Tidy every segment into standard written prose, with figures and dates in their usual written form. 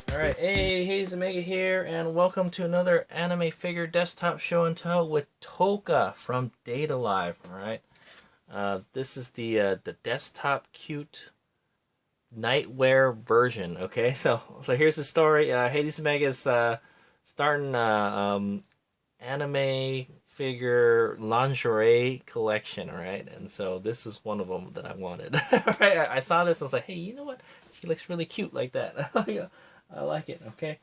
Alright, hey, Omega here, and welcome to another anime figure desktop show and tell with Tohka from Data Live. Alright, this is the desktop cute nightwear version. Okay, so here's the story. Hades Omega is starting anime figure lingerie collection. Alright, and so this is one of them that I wanted. Alright, I saw this and I was like, hey, you know what? She looks really cute like that. I like it, okay?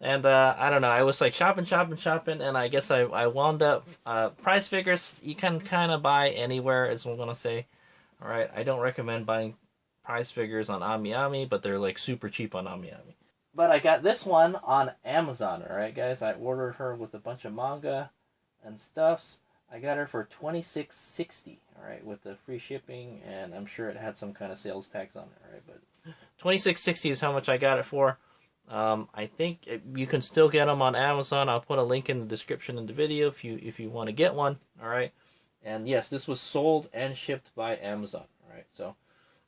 And I don't know, I was like shopping, and I guess I wound up, price figures you can kind of buy anywhere, is what I'm going to say. Alright, I don't recommend buying price figures on AmiAmi, but they're like super cheap on AmiAmi. But I got this one on Amazon, alright guys? I ordered her with a bunch of manga and stuffs. I got her for $26.60, alright, with the free shipping, and I'm sure it had some kind of sales tax on it, alright? But $26.60 is how much I got it for. I think you can still get them on Amazon. I'll put a link in the description in the video if you want to get one. All right, and yes, this was sold and shipped by Amazon. All right, so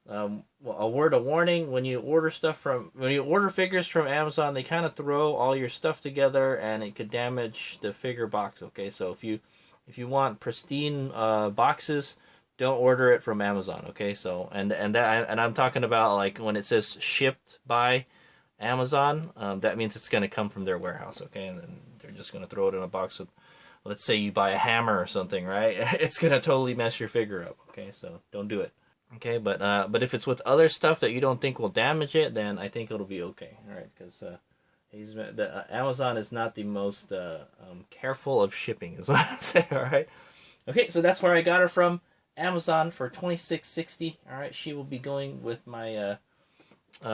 well, a word of warning: when you order figures from Amazon, they kind of throw all your stuff together, and it could damage the figure box. Okay, so if you want pristine boxes, don't order it from Amazon. Okay, so and I'm talking about like when it says shipped by Amazon, that means it's going to come from their warehouse, okay? And then they're just going to throw it in a box with, let's say you buy a hammer or something, right? It's going to totally mess your figure up, okay? So don't do it, okay? But if it's with other stuff that you don't think will damage it, then I think it'll be okay, all right? Because Amazon is not the most careful of shipping, is what I say, all right? Okay, so that's where I got her from, Amazon for $26.60, all right? She will be going with my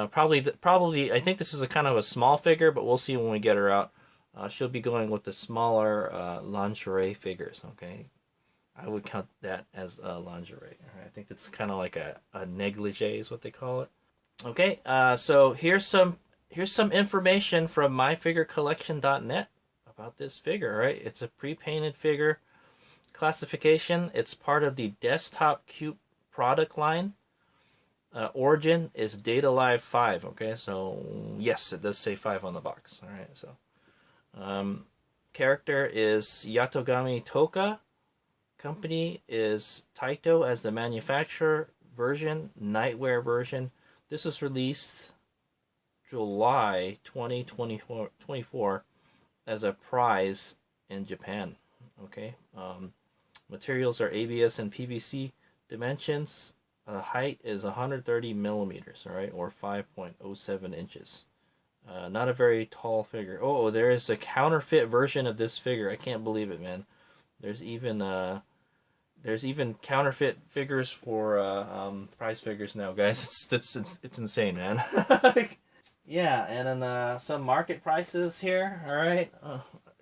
probably I think this is a kind of a small figure, but we'll see when we get her out. She'll be going with the smaller lingerie figures. Okay, I would count that as lingerie. I think that's kind of like a negligee is what they call it. Okay, so here's some information from myfigurecollection.net about this figure. Right, it's a pre-painted figure classification. It's part of the Desktop Cute product line. Origin is Data Live 5, okay? So, yes, it does say 5 on the box. All right, so. Character is Yatogami Tohka. Company is Taito as the manufacturer. Version, Nightwear version. This was released July 2024 as a prize in Japan, okay? Materials are ABS and PVC. Dimensions, height is 130 millimeters, all right, or 5.07 inches. Not a very tall figure. Oh, there is a counterfeit version of this figure. I can't believe it, man. There's even counterfeit figures for prize figures now, guys. It's insane, man. Yeah, and then some market prices here. All right,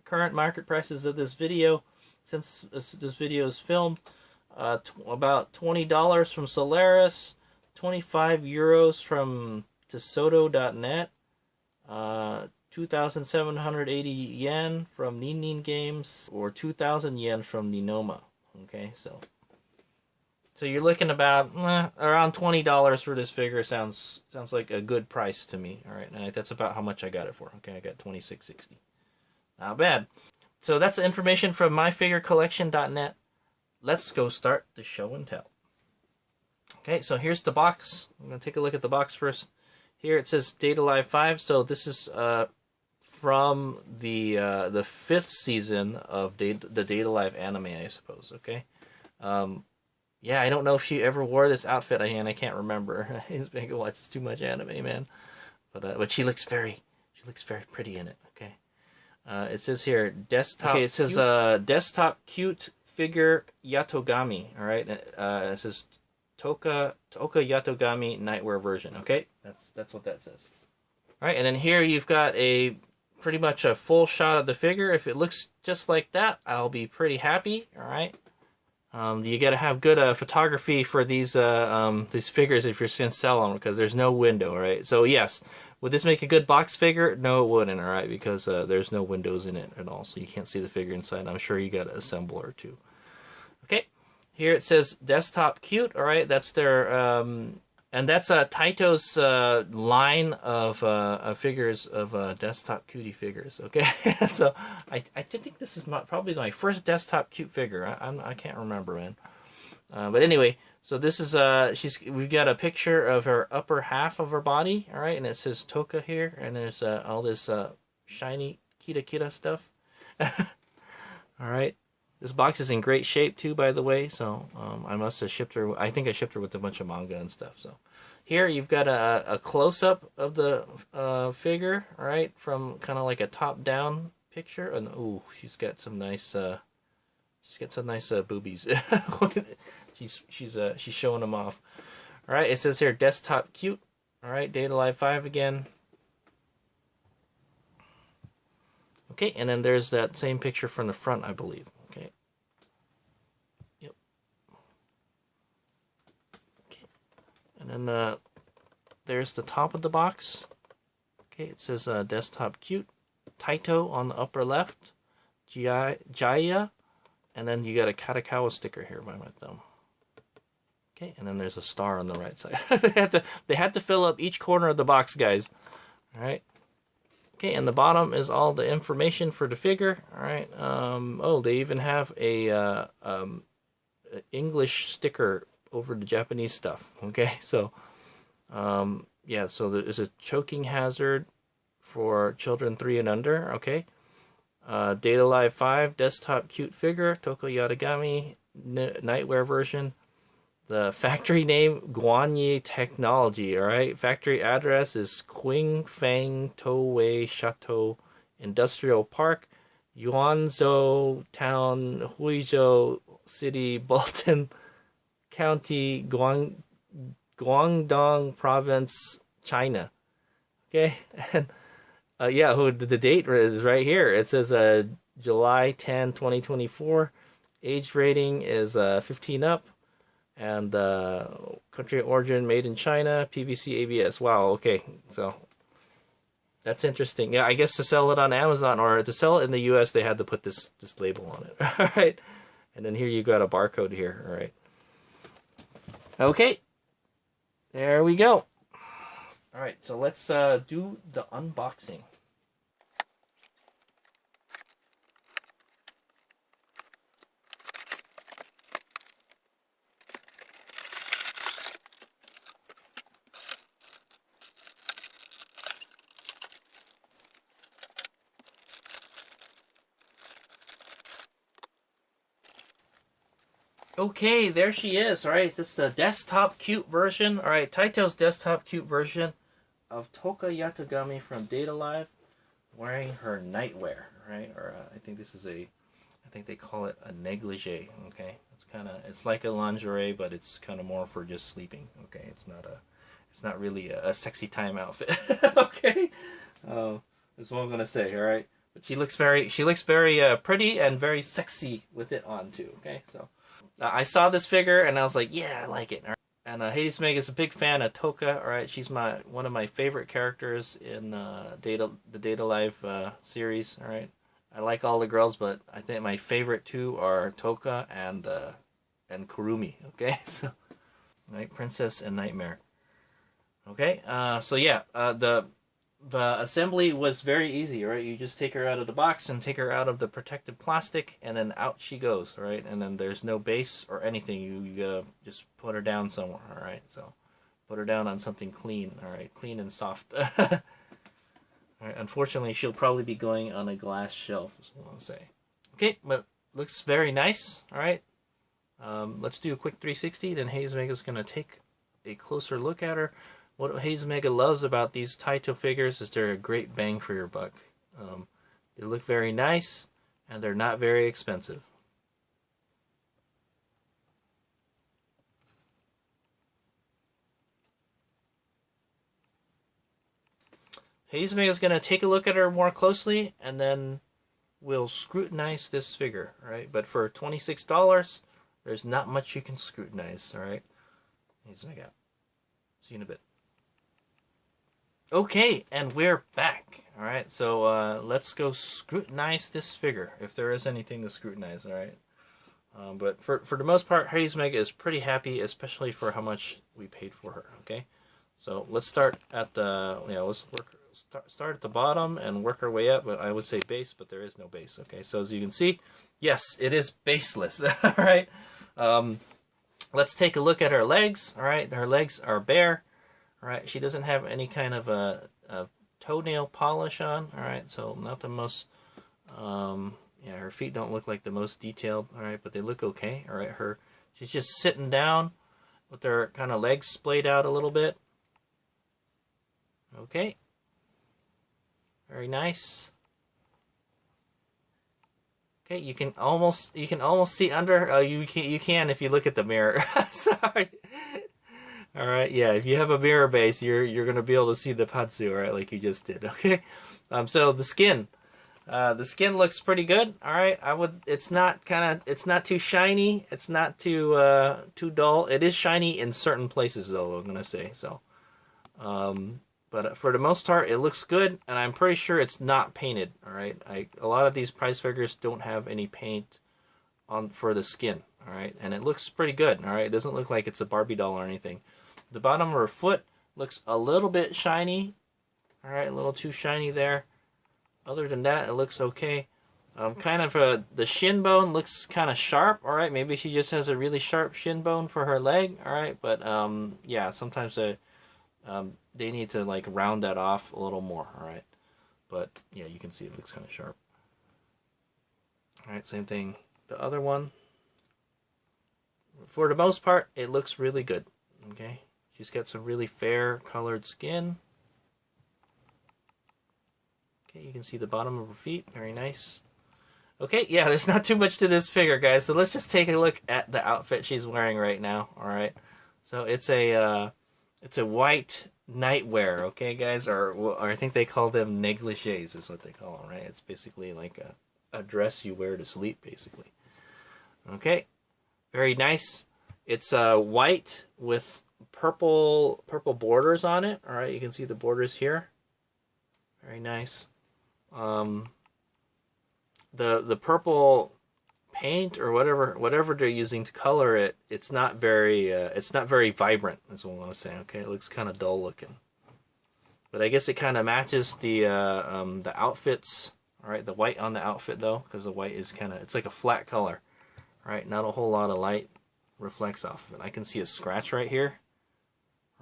current market prices of this video, since this video is filmed. About $20 from Solaris, 25 euros from Tesoto.net, 2,780 yen from Nin Games, or 2,000 yen from Ninoma. Okay, so you're looking about around $20 for this figure. Sounds like a good price to me. All right, and that's about how much I got it for. Okay, I got $26.60. Not bad. So that's the information from myfigurecollection.net. Let's go start the show and tell. Okay, so here's the box. I'm going to take a look at the box first. Here it says Data Live 5. So this is from the 5th season of the Data Live anime, I suppose. Okay. Yeah, I don't know if she ever wore this outfit, and I can't remember. It's been watches too much anime, man. But she looks very pretty in it. Okay. It says here desktop. Okay, it says Desktop Cute figure Yatogami. All right, it says Tohka Yatogami Nightwear version. Okay, that's what that says. All right, and then here you've got pretty much a full shot of the figure. If it looks just like that, I'll be pretty happy. All right. You got to have good photography for these figures if you're going to sell them, because there's no window. All right. So yes, would this make a good box figure? No, it wouldn't. All right, because there's no windows in it at all, so you can't see the figure inside. I'm sure you got an assembler too. Okay. Here it says Desktop Cute. All right, that's their And that's Taito's line of figures of Desktop Cutie figures. Okay, so I think this is probably my first Desktop Cute figure. I can't remember, man. But anyway, so this is we've got a picture of her upper half of her body, all right, and it says Tohka here, and there's all this shiny kita stuff. All right. This box is in great shape too, by the way. So I must have shipped her. I think I shipped her with a bunch of manga and stuff. So here you've got a close up of the figure, all right, from kind of like a top down picture. And ooh, she's got some nice boobies. she's showing them off. All right, it says here Desktop Cute. All right, Data Live 5 again. Okay, and then there's that same picture from the front, I believe. Okay. Yep. Okay. And then there's the top of the box. Okay, it says Desktop Cute. Taito on the upper left. Jaya. And then you got a Katakawa sticker here by my thumb. Okay, and then there's a star on the right side. they had to fill up each corner of the box, guys. All right. Okay, and the bottom is all the information for the figure. All right. Oh, they even have a English sticker over the Japanese stuff. Okay, so yeah, so there's a choking hazard for children 3 and under. Okay. Data Live 5 Desktop Cute figure, Tohka Yatogami Nightwear version. The factory name, Guanyi Technology, all right? Factory address is Qingfang Towei Chateau Industrial Park, Yuanzhou Town, Huizhou City, Bolton County, Guangdong Province, China. Okay? And yeah, the date is right here. It says July 10, 2024. Age rating is 15 up. And country of origin made in China, PVC ABS. Wow, okay, so that's interesting. Yeah, I guess to sell it on Amazon or to sell it in the US, they had to put this label on it. All right, and then here you got a barcode here. All right, okay, there we go. All right, so let's do the unboxing. Okay, there she is. All right, this is the Desktop Cute version. All right, Taito's Desktop Cute version of Tohka Yatogami from Data Live, wearing her nightwear. Right, or I think this is I think they call it a negligee. Okay, it's like a lingerie, but it's kind of more for just sleeping. Okay, it's not really a sexy time outfit. Okay, that's what I'm gonna say. All right, but she looks very pretty and very sexy with it on too. Okay, so. I saw this figure and I was like, yeah, I like it. And Hades Meg is a big fan of Tohka. All right, she's one of my favorite characters in the Data Live series. All right, I like all the girls, but I think my favorite two are Tohka and Kurumi. Okay, so right, Princess and Nightmare. Okay, so yeah, the assembly was very easy, right? You just take her out of the box and take her out of the protective plastic, and then out she goes, right? And then there's no base or anything. You gotta just put her down somewhere, all right? So put her down on something clean, all right? Clean and soft. All right, unfortunately, she'll probably be going on a glass shelf, is what I'll say. Okay, but looks very nice, all right? Let's do a quick 360, then Haze Mega's gonna take a closer look at her. What Haze Mega loves about these Taito figures is they're a great bang for your buck. They look very nice, and they're not very expensive. Haze Mega is going to take a look at her more closely, and then we'll scrutinize this figure, right? But for $26, there's not much you can scrutinize, all right? Haze Mega. See you in a bit. Okay, and we're back. All right, so let's go scrutinize this figure, if there is anything to scrutinize. All right. But for the most part, Heidi's Mega is pretty happy, especially for how much we paid for her. Okay, so let's start at the let's start at the bottom and work our way up. But I would say base, but there is no base. Okay, so as you can see, yes, it is baseless. All right, let's take a look at her legs. All right, her legs are bare. All right, she doesn't have any kind of a toenail polish on. All right, so not the most. Yeah, her feet don't look like the most detailed, all right, but they look okay, all right. She's just sitting down with her kind of legs splayed out a little bit. Okay. Very nice. Okay, you can almost see under. Oh, you can if you look at the mirror. Sorry. All right, yeah. If you have a mirror base, you're gonna be able to see the patsu, right, like you just did. Okay. So the skin. The skin looks pretty good. All right, it's not too shiny. It's not too dull. It is shiny in certain places, though. I'm gonna say so. But for the most part, it looks good, and I'm pretty sure it's not painted. All right, a lot of these price figures don't have any paint on for the skin. All right, and it looks pretty good. All right, it doesn't look like it's a Barbie doll or anything. The bottom of her foot looks a little bit shiny. All right, a little too shiny there. Other than that, it looks okay. The shin bone looks kind of sharp. All right, maybe she just has a really sharp shin bone for her leg. All right, but yeah, sometimes they need to like round that off a little more. All right, but yeah, you can see it looks kind of sharp. All right, same thing. The other one, for the most part, it looks really good. Okay, she's got some really fair colored skin. Okay, you can see the bottom of her feet. Very nice. Okay, yeah, there's not too much to this figure, guys. So let's just take a look at the outfit she's wearing right now. All right. So it's a white nightwear, okay, guys, or I think they call them negligees, is what they call them, right? It's basically like a dress you wear to sleep, basically. Okay, very nice. It's white with purple borders on it. All right, you can see the borders here. Very nice. The purple paint or whatever they're using to color it, it's not very vibrant. That's what I want to say. Okay, it looks kind of dull looking, but I guess it kind of matches the outfits. All right, the white on the outfit though, because the white is it's like a flat color. All right, not a whole lot of light reflects off of it. I can see a scratch right here.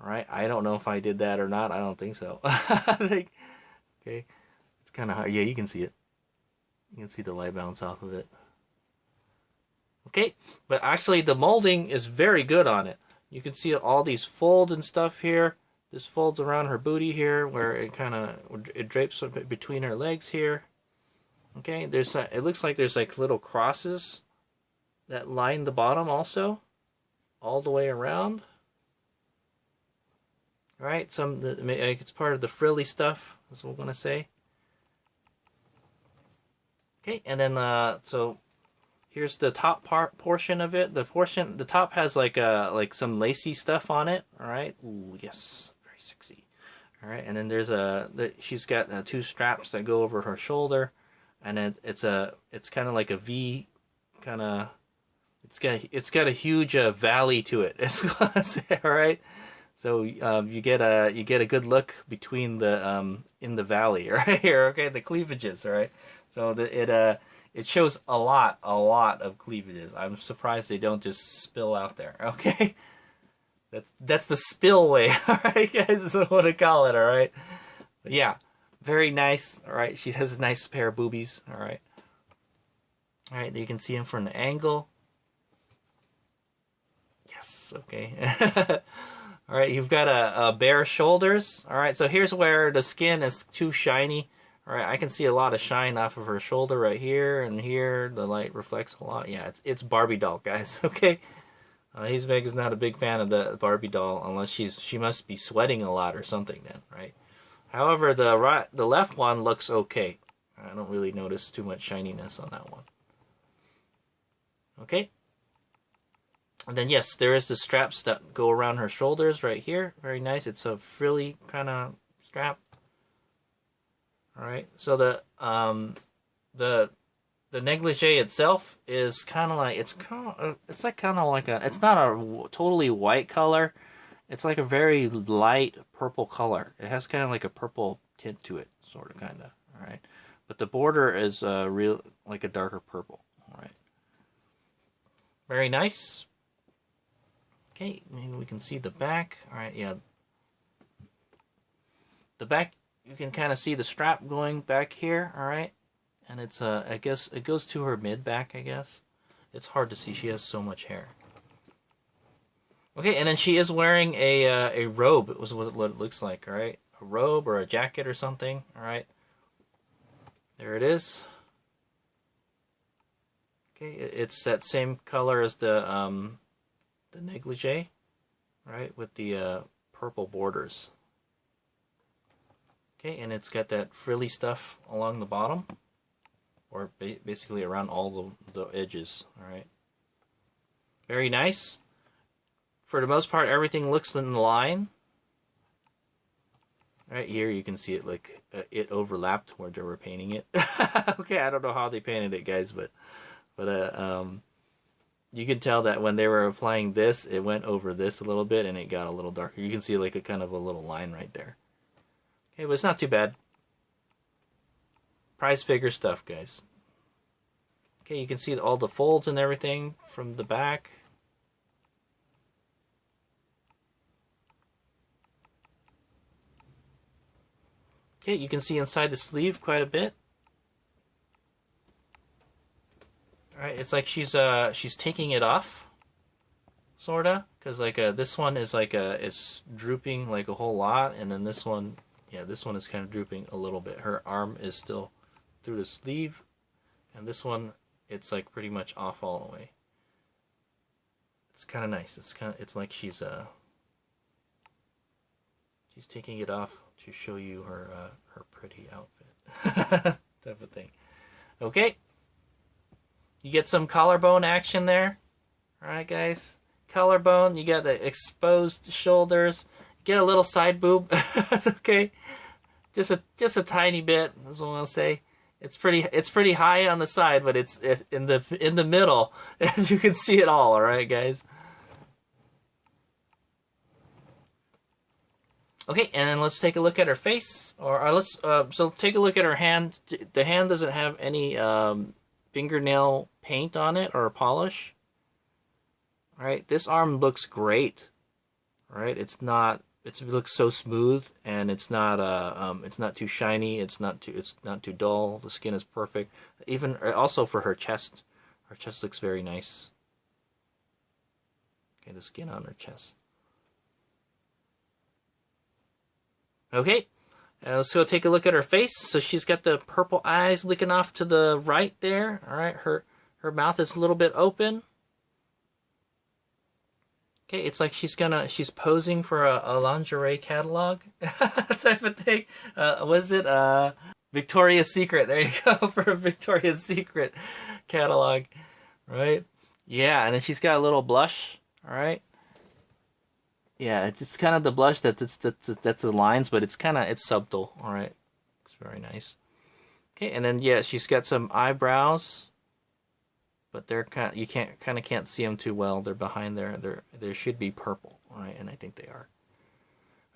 All right, I don't know if I did that or not. I don't think so. Okay, it's kind of hard. Yeah, you can see it. You can see the light bounce off of it. Okay, but actually the molding is very good on it. You can see all these folds and stuff here. This folds around her booty here, where it drapes between her legs here. Okay, it looks like there's like little crosses that line the bottom also, all the way around. All right, it's part of the frilly stuff. That's what I'm gonna say. Okay, and then so here's the top portion of it. The top has like some lacy stuff on it. All right. Ooh, yes, very sexy. All right, and then she's got two straps that go over her shoulder, and it's kind of like a V, kind of. It's got a huge valley to it. It's gonna say, all right. So you get a good look between the in the valley right here. Okay, the cleavages. All right. So it shows a lot of cleavages. I'm surprised they don't just spill out there. Okay, that's the spillway. All right, guys, is what I want to call it. All right, but yeah, very nice. All right, she has a nice pair of boobies. All right, you can see them from the angle. Yes. Okay. All right, you've got a bare shoulders. All right, so here's where the skin is too shiny. All right, I can see a lot of shine off of her shoulder right here and here. The light reflects a lot. Yeah, it's Barbie doll, guys. Okay, Meg is not a big fan of the Barbie doll unless she must be sweating a lot or something. Then, right? However, the left one looks okay. I don't really notice too much shininess on that one. Okay. And then yes, there is the straps that go around her shoulders right here. Very nice. It's a frilly kind of strap. All right, so the the negligee itself is kind of like it's like kind of like a it's not a totally white color. It's like a very light purple color. It has kind of like a purple tint to it, sort of, kind of. All right, but the border is real like a darker purple. All right, very nice. Okay, maybe we can see the back. All right, yeah. The back, you can kind of see the strap going back here. All right, and it's I guess it goes to her mid back. I guess it's hard to see. She has so much hair. Okay, and then she is wearing a robe. It was what it looks like. All right, a robe or a jacket or something. All right, there it is. Okay, it's that same color as the negligee, right, with the purple borders. Okay, and it's got that frilly stuff along the bottom, or basically around all the edges. All right, very nice. For the most part, everything looks in line. Right here, you can see it like it overlapped where they were painting it. Okay, I don't know how they painted it, guys, but you can tell that when they were applying this, it went over this a little bit and it got a little darker. You can see like a kind of a little line right there. Okay, but it's not too bad. Prize figure stuff, guys. Okay, you can see all the folds and everything from the back. Okay, you can see inside the sleeve quite a bit. All right, it's like she's taking it off, sorta, because like this one is like it's drooping like a whole lot, and then this one, yeah, this one is kind of drooping a little bit. Her arm is still through the sleeve, and this one, it's like pretty much off all the way. It's kind of nice. It's like she's taking it off to show you her pretty outfit type of thing. Okay, you get some collarbone action there. All right, guys, collarbone. You got the exposed shoulders. Get a little side boob. That's okay, just a tiny bit. That's what I'll say. It's pretty high on the side, but it's in the middle. As you can see it all. All right, guys. Okay, and then let's take a look at her face, or let's so take a look at her hand. The hand doesn't have any fingernail paint on it or polish. All right, this arm looks great. All right, it looks so smooth, and it's not too shiny. It's not too dull. The skin is perfect. Even also for her chest looks very nice. Okay, the skin on her chest. Okay, let's go take a look at her face. So she's got the purple eyes looking off to the right there. All right, her mouth is a little bit open. Okay, it's like she's posing for a lingerie catalog type of thing. Was it Victoria's Secret? There you go, for a Victoria's Secret catalog, right? Yeah, and then she's got a little blush. All right. Yeah, it's kind of the blush that's the lines, but it's subtle. All right, it's very nice. Okay, and then yeah, she's got some eyebrows, but they're you can't see them too well. They're behind there. They should be purple. All right, and I think they are.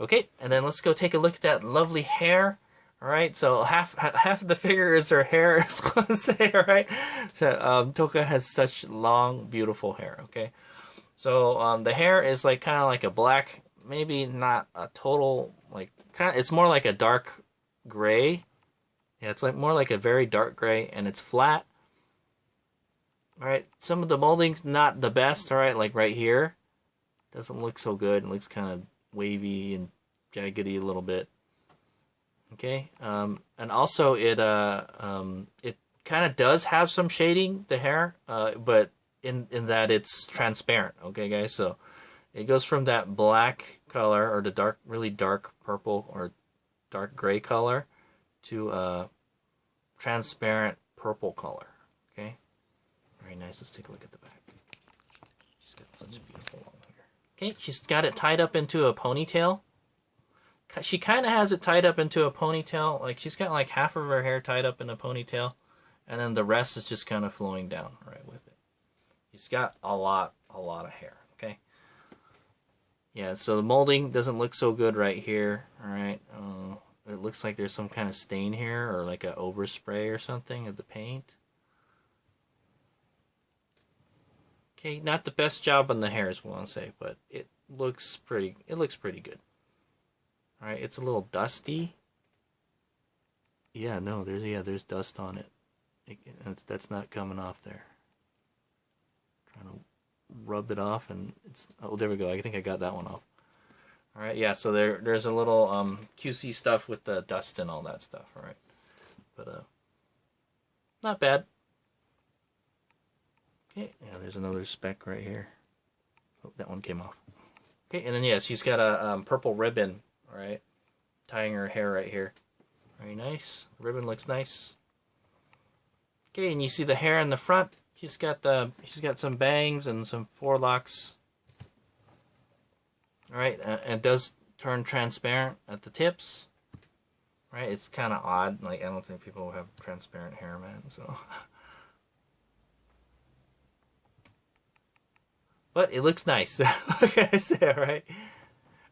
Okay, and then let's go take a look at that lovely hair. All right, so half of the figure is her hair, is what I say. All right, so Tohka has such long, beautiful hair. Okay. So the hair is like kind of like a black, maybe not a total like it's more like a dark gray. Yeah, it's like more like a very dark gray, and it's flat. All right, some of the molding's not the best. All right, like right here, doesn't look so good. It looks kind of wavy and jaggedy a little bit. Okay, and also it kind of does have some shading, the hair, but in that it's transparent. Okay, guys, so it goes from that black color or the really dark purple or dark gray color to a transparent purple color. Okay, very nice. Let's take a look at the back. She's got such beautiful long hair. Okay, she's got it tied up into a ponytail. She kind of has it tied up into a ponytail. Like she's got like half of her hair tied up in a ponytail. and then the rest is just kind of flowing down right with it. He's got a lot of hair. Okay. Yeah, so the molding doesn't look so good right here. All right. It looks like there's some kind of stain here, or like a overspray or something of the paint. Okay, not the best job on the hairs, we'll want to say, but it looks pretty. It looks pretty good. All right, it's a little dusty. Yeah, no, there's dust on it. That's not coming off there. Trying to rub it off, and it's, oh, there we go. I think I got that one off. All right, yeah. So there's a little QC stuff with the dust and all that stuff. All right, but not bad. Okay, yeah. There's another speck right here. Oh, that one came off. Okay, and then yeah, she's got a purple ribbon. All right, tying her hair right here. Very nice. The ribbon looks nice. Okay, and you see the hair in the front. She's got some bangs and some forelocks. All right, it does turn transparent at the tips. Right, it's kind of odd. Like, I don't think people have transparent hair, man. So, but it looks nice. Like I said, right.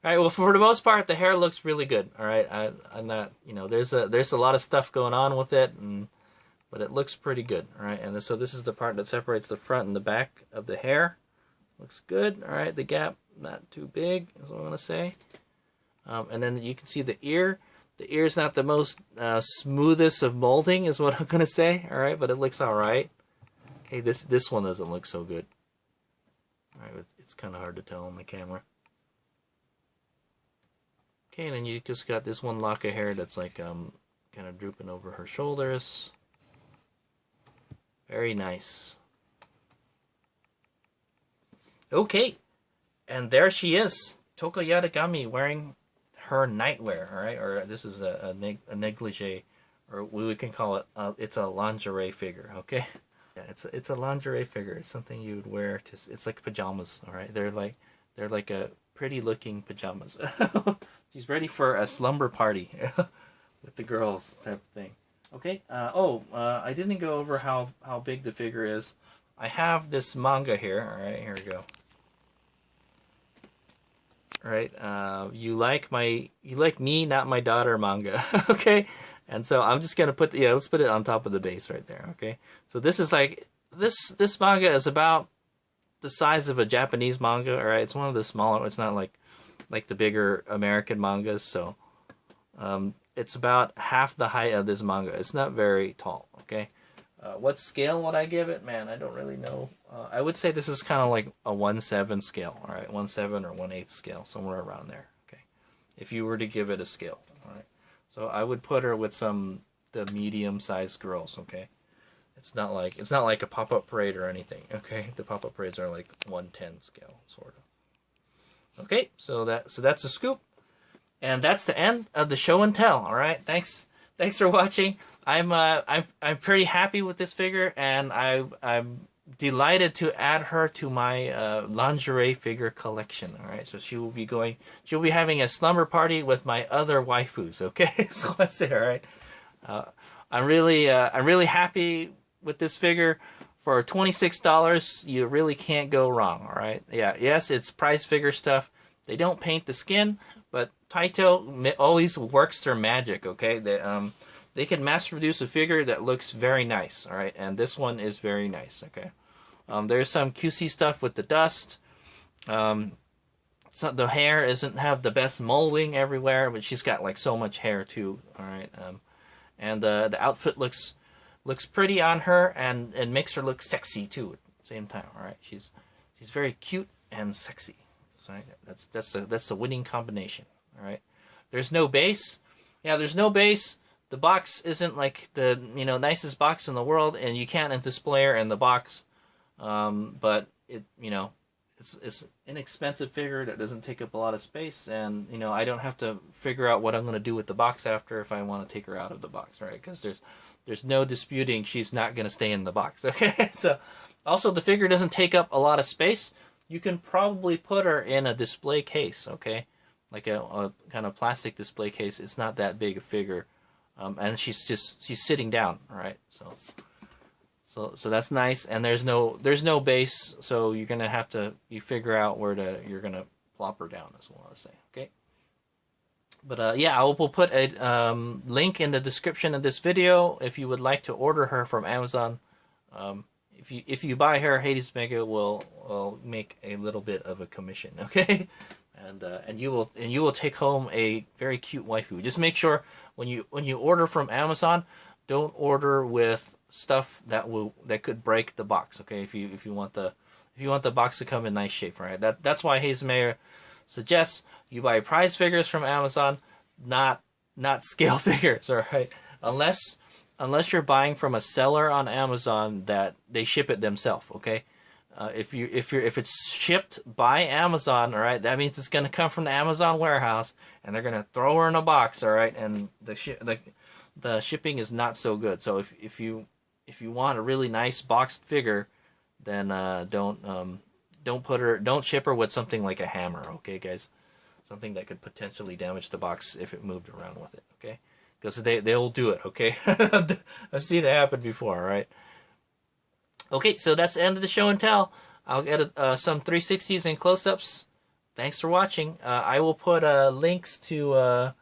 All right. Well, for the most part, the hair looks really good. All right. I'm not. You know, there's a lot of stuff going on with it, but it looks pretty good. All right. And so this is the part that separates the front and the back of the hair. Looks good. All right. The gap not too big, is what I want to say. And then you can see the ear. The ear's not the most smoothest of molding, is what I'm gonna say. All right, but it looks all right. Okay, this one doesn't look so good. All right, it's kind of hard to tell on the camera. Okay, and then you just got this one lock of hair that's like kind of drooping over her shoulders. Very nice. Okay, and there she is, Tohka Yatogami, wearing her nightwear. All right, or this is a negligee, or we can call it. It's a lingerie figure. Okay, yeah, it's a lingerie figure. It's something you would wear to. It's like pajamas. All right, they're like a pretty looking pajamas. She's ready for a slumber party with the girls type of thing. Okay. I didn't go over how big the figure is. I have this manga here. All right, here we go. Right, you like me, not my daughter manga. Okay, and so I'm just gonna let's put it on top of the base right there. Okay, so this is like this manga is about the size of a Japanese manga. All right, it's one of the smaller. It's not like the bigger American mangas. So it's about half the height of this manga. It's not very tall. Okay, what scale would I give it? Man, I don't really know. I would say this is kind of like a 1/7 scale. All right, 1/7 or 1/8 scale, somewhere around there. Okay, if you were to give it a scale. All right, so I would put her with the medium-sized girls. Okay, it's not like a pop-up parade or anything. Okay, the pop-up parades are like 1/10 scale, sort of. Okay, so that's a scoop, and that's the end of the show and tell. All right, thanks for watching. I'm pretty happy with this figure, and I'm delighted to add her to my lingerie figure collection. All right, so she'll be having a slumber party with my other waifus. Okay, so I say, all right. I'm really happy with this figure. For $26, you really can't go wrong. All right, yeah, yes, it's prize figure stuff. They don't paint the skin, but Taito always works their magic. Okay, they can mass produce a figure that looks very nice. All right, and this one is very nice. Okay, there's some QC stuff with the dust. So the hair doesn't have the best molding everywhere, but she's got like so much hair too. All right, and the outfit looks pretty on her, and makes her look sexy too at the same time. All right, she's very cute and sexy. So that's the winning combination. All right, there's no base. Yeah, there's no base. The box isn't like the nicest box in the world, and you can't display her in the box. But it's an inexpensive figure that doesn't take up a lot of space, and I don't have to figure out what I'm going to do with the box after if I want to take her out of the box, right? Because there's no disputing she's not going to stay in the box. Okay, so also the figure doesn't take up a lot of space. You can probably put her in a display case, okay, like a kind of plastic display case. It's not that big a figure. And she's sitting down, all right? So So that's nice, and there's no base, so you're gonna have to figure out where you're gonna plop her down, as well as say. Okay. But yeah, I will put a link in the description of this video if you would like to order her from Amazon. If you buy her, Hades Mega will make a little bit of a commission. Okay. And you will take home a very cute waifu. Just make sure when you order from Amazon, don't order with stuff that could break the box. Okay, if you want the box to come in nice shape, right? That's why Hayes Mayer suggests you buy prize figures from Amazon, not scale figures. All right, unless you're buying from a seller on Amazon that they ship it themselves. Okay. If it's shipped by Amazon, all right, that means it's going to come from the Amazon warehouse, and they're going to throw her in a box, all right, and the shipping is not so good. So if you want a really nice boxed figure, then don't ship her with something like a hammer, okay, guys, something that could potentially damage the box if it moved around with it, okay, because they'll do it, okay. I've seen it happen before, all right. Okay, so that's the end of the show and tell. I'll get some 360s and close-ups. Thanks for watching. I will put links to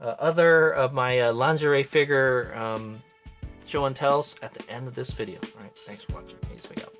other of my lingerie figure show and tells at the end of this video. All right, thanks for watching. Peace out.